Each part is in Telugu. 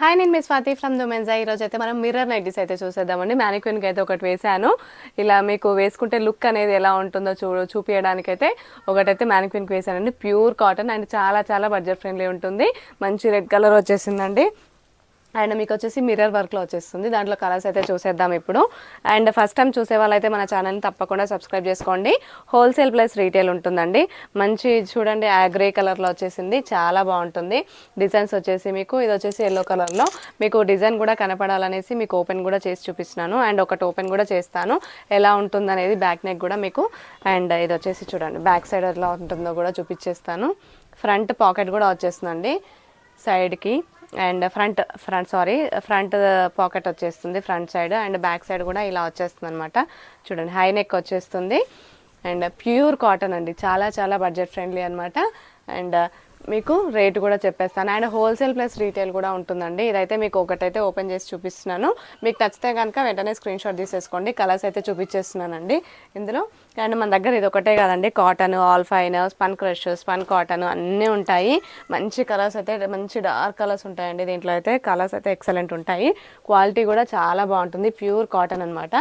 హాయ్, నేను మీ స్వాతి ఫ్రమ్ దుమెన్జా. ఈరోజు అయితే మనం మిర్రర్ నైటీస్ అయితే చూసేద్దామండి. మ్యానిక్విన్కి అయితే ఒకటి వేసాను. ఇలా మీకు వేసుకుంటే లుక్ అనేది ఎలా ఉంటుందో చూపించడానికైతే ఒకటైతే మ్యానిక్విన్కి వేసానండి. ప్యూర్ కాటన్ అండ్ చాలా చాలా బడ్జెట్ ఫ్రెండ్లీ ఉంటుంది. మంచి రెడ్ కలర్ వచ్చేసిందండి. అండ్ మీకు వచ్చేసి మిర్రర్ వర్క్లో వచ్చేస్తుంది. దాంట్లో కలర్స్ అయితే చూసేద్దాం ఇప్పుడు. అండ్ ఫస్ట్ టైం చూసే వాళ్ళైతే మన ఛానల్ని తప్పకుండా సబ్స్క్రైబ్ చేసుకోండి. హోల్సేల్ ప్లస్ రీటైల్ ఉంటుందండి. మంచి చూడండి, గ్రే కలర్లో వచ్చేసింది, చాలా బాగుంటుంది. డిజైన్స్ వచ్చేసి మీకు ఇది వచ్చేసి ఎల్లో కలర్లో మీకు డిజైన్ కూడా కనపడాలనేసి మీకు ఓపెన్ కూడా చేసి చూపిస్తున్నాను. అండ్ ఒకటి ఓపెన్ కూడా చేస్తాను ఎలా ఉంటుంది అనేది. బ్యాక్ నెక్ కూడా మీకు అండ్ ఇది వచ్చేసి చూడండి బ్యాక్ సైడ్ ఎలా ఉంటుందో కూడా చూపించేస్తాను. ఫ్రంట్ పాకెట్ కూడా వచ్చేస్తుందండి సైడ్కి. అండ్ ఫ్రంట్ పాకెట్ వచ్చేస్తుంది front side. And back side కూడా ఇలా వచ్చేస్తుంది అనమాట. చూడండి హై నెక్ వచ్చేస్తుంది. అండ్ ప్యూర్ కాటన్ అండి, చాలా చాలా బడ్జెట్ ఫ్రెండ్లీ అనమాట. అండ్ మీకు రేట్ కూడా చెప్పేస్తాను. అండ్ హోల్సేల్ ప్లస్ రీటైల్ కూడా ఉంటుందండి. ఇదైతే మీకు ఒకటైతే ఓపెన్ చేసి చూపిస్తున్నాను. మీకు నచ్చితే కనుక వెంటనే స్క్రీన్ షాట్ తీసేసుకోండి. కలర్స్ అయితే చూపించేస్తున్నానండి ఇందులో. అండ్ మన దగ్గర ఇది ఒకటే కాదండి, cotton, all fine, spun crush, spun cotton అన్నీ ఉంటాయి. మంచి కలర్స్ అయితే మంచి డార్క్ కలర్స్ ఉంటాయండి దీంట్లో అయితే. కలర్స్ అయితే ఎక్సలెంట్ ఉంటాయి. క్వాలిటీ కూడా చాలా బాగుంటుంది, ప్యూర్ కాటన్ అనమాట.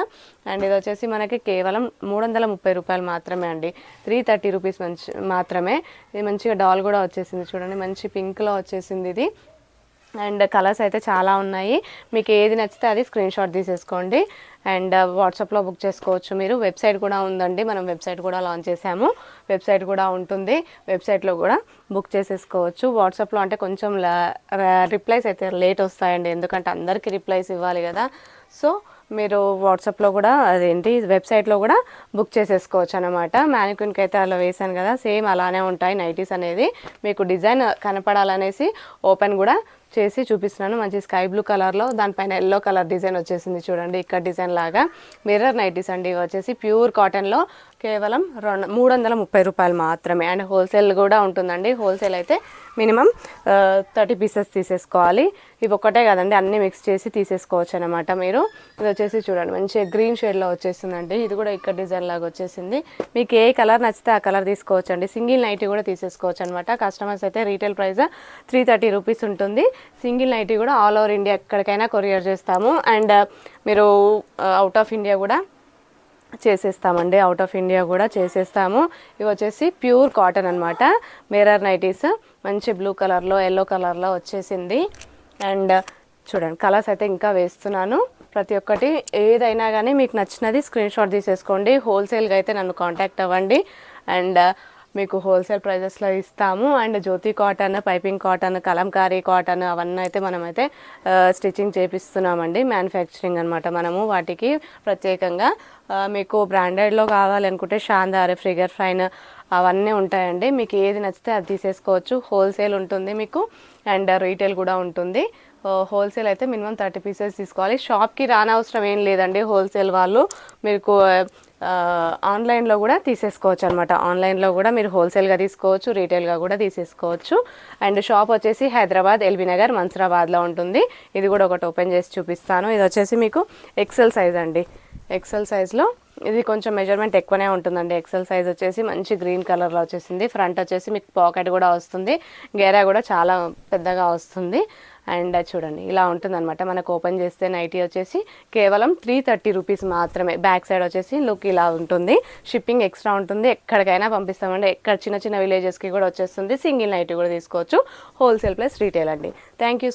అండ్ ఇది వచ్చేసి మనకి కేవలం 330 రూపాయలు మాత్రమే అండి. 330 రూపీస్ మాత్రమే. ఇది మంచిగా డాల్ కూడా వచ్చేసింది చూడండి, మంచి పింక్లో వచ్చేసింది ఇది. అండ్ కలర్స్ అయితే చాలా ఉన్నాయి. మీకు ఏది నచ్చితే అది స్క్రీన్ షాట్ తీసేసుకోండి. అండ్ వాట్సాప్లో బుక్ చేసుకోవచ్చు మీరు. వెబ్సైట్ కూడా ఉందండి, మనం వెబ్సైట్ కూడా లాంచ్ చేసాము. వెబ్సైట్ కూడా ఉంటుంది, వెబ్సైట్లో కూడా బుక్ చేసేసుకోవచ్చు. వాట్సాప్లో అంటే కొంచెం రిప్లైస్ అయితే లేట్ వస్తాయండి, ఎందుకంటే అందరికీ రిప్లైస్ ఇవ్వాలి కదా. సో మీరు వాట్సాప్లో కూడా అదేంటి వెబ్సైట్లో కూడా బుక్ చేసేసుకోవచ్చు అనమాట. మ్యానిక్విన్కి అయితే అలా వేసాను కదా, సేమ్ అలానే ఉంటాయి నైటీస్ అనేది. మీకు డిజైన్ కనపడాలనేసి ఓపెన్ కూడా చేసి చూపిస్తున్నాను. మంచి స్కై బ్లూ కలర్లో దానిపైన ఎల్లో కలర్ డిజైన్ వచ్చేసింది చూడండి, ఇక్కడ డిజైన్ లాగా. మిర్రర్ నైటీస్ అండి ఇవి వచ్చేసి ప్యూర్ కాటన్లో కేవలం 330 రూపాయలు మాత్రమే. అండ్ హోల్సేల్ కూడా ఉంటుందండి. హోల్సేల్ అయితే మినిమం 30 పీసెస్ తీసేసుకోవాలి. ఇవి ఒక్కటే కదండి, అన్నీ మిక్స్ చేసి తీసేసుకోవచ్చు అనమాట మీరు. ఇది వచ్చేసి చూడండి మంచి గ్రీన్ షేడ్లో వచ్చేసిందండి. ఇది కూడా ఇక్కడ డిజైన్ లాగా వచ్చేసింది. మీకు ఏ కలర్ నచ్చితే ఆ కలర్ తీసుకోవచ్చు అండి. సింగిల్ నైటీ కూడా తీసేసుకోవచ్చు అనమాట. కస్టమర్స్ అయితే రీటైల్ ప్రైస్ 330 రూపీస్ ఉంటుంది. సింగిల్ నైటీ కూడా ఆల్ ఓవర్ ఇండియా ఎక్కడికైనా కొరియర్ చేస్తాము. అండ్ మీరు అవుట్ ఆఫ్ ఇండియా కూడా చేసేస్తామండి, అవుట్ ఆఫ్ ఇండియా కూడా చేసేస్తాము. ఇవి వచ్చేసి ప్యూర్ కాటన్ అనమాట. మిర్రర్ నైటీస్ మంచి బ్లూ కలర్లో ఎల్లో కలర్లో వచ్చేసింది. అండ్ చూడండి కలర్స్ అయితే ఇంకా వేస్తున్నాను. ప్రతి ఒక్కటి ఏదైనా కానీ మీకు నచ్చినది స్క్రీన్ షాట్ తీసేసుకోండి. హోల్సేల్గా అయితే నన్ను కాంటాక్ట్ అవ్వండి. అండ్ మీకు హోల్సేల్ ప్రైజెస్లో ఇస్తాము. And Jyoti cotton, piping cotton, kalamkari cotton అవన్నీ అయితే మనమైతే స్టిచ్చింగ్ చేపిస్తున్నామండి. మ్యానుఫ్యాక్చరింగ్ అనమాట మనము వాటికి ప్రత్యేకంగా. మీకు బ్రాండెడ్లో కావాలనుకుంటే షాందార్, ఫ్రిగర్ ఫ్రైన్ అవన్నీ ఉంటాయండి. మీకు ఏది నచ్చితే అది తీసేసుకోవచ్చు. హోల్సేల్ ఉంటుంది మీకు అండ్ రీటైల్ కూడా ఉంటుంది. హోల్సేల్ అయితే మినిమం 30 పీసెస్ తీసుకోవాలి. షాప్కి రానవసరం ఏం లేదండి హోల్సేల్ వాళ్ళు. మీకు ఆన్లైన్లో కూడా తీసేసుకోవచ్చు అనమాట. ఆన్లైన్లో కూడా మీరు హోల్సేల్గా తీసుకోవచ్చు, రీటైల్గా కూడా తీసేసుకోవచ్చు. అండ్ షాప్ వచ్చేసి హైదరాబాద్ ఎల్బీ నగర్ మన్సూరాబాద్లో ఉంటుంది. ఇది కూడా ఒకటి ఓపెన్ చేసి చూపిస్తాను. ఇది వచ్చేసి మీకు ఎక్సెల్ సైజ్ అండి. ఎక్సెల్ సైజ్లో ఇది కొంచెం మెజర్మెంట్ ఎక్కువనే ఉంటుందండి. ఎక్సెల్ సైజ్ వచ్చేసి మంచి గ్రీన్ కలర్లో వచ్చేసింది. ఫ్రంట్ వచ్చేసి మీకు పాకెట్ కూడా వస్తుంది, గేరా కూడా చాలా పెద్దగా వస్తుంది. అండ్ చూడండి ఇలా ఉంటుందన్నమాట. మనకు ఓపెన్ చేస్తే నైటీ వచ్చేసి కేవలం 330 రూపీస్ మాత్రమే. బ్యాక్ సైడ్ వచ్చేసి లుక్ ఇలా ఉంటుంది. షిప్పింగ్ ఎక్స్ట్రా ఉంటుంది, ఎక్కడికైనా పంపిస్తామండి. ఎక్కడ చిన్న చిన్న విలేజెస్కి కూడా వచ్చేస్తుంది. సింగిల్ నైటీ కూడా తీసుకోవచ్చు. హోల్సేల్ ప్లస్ రీటైల్ అండి. Thank you.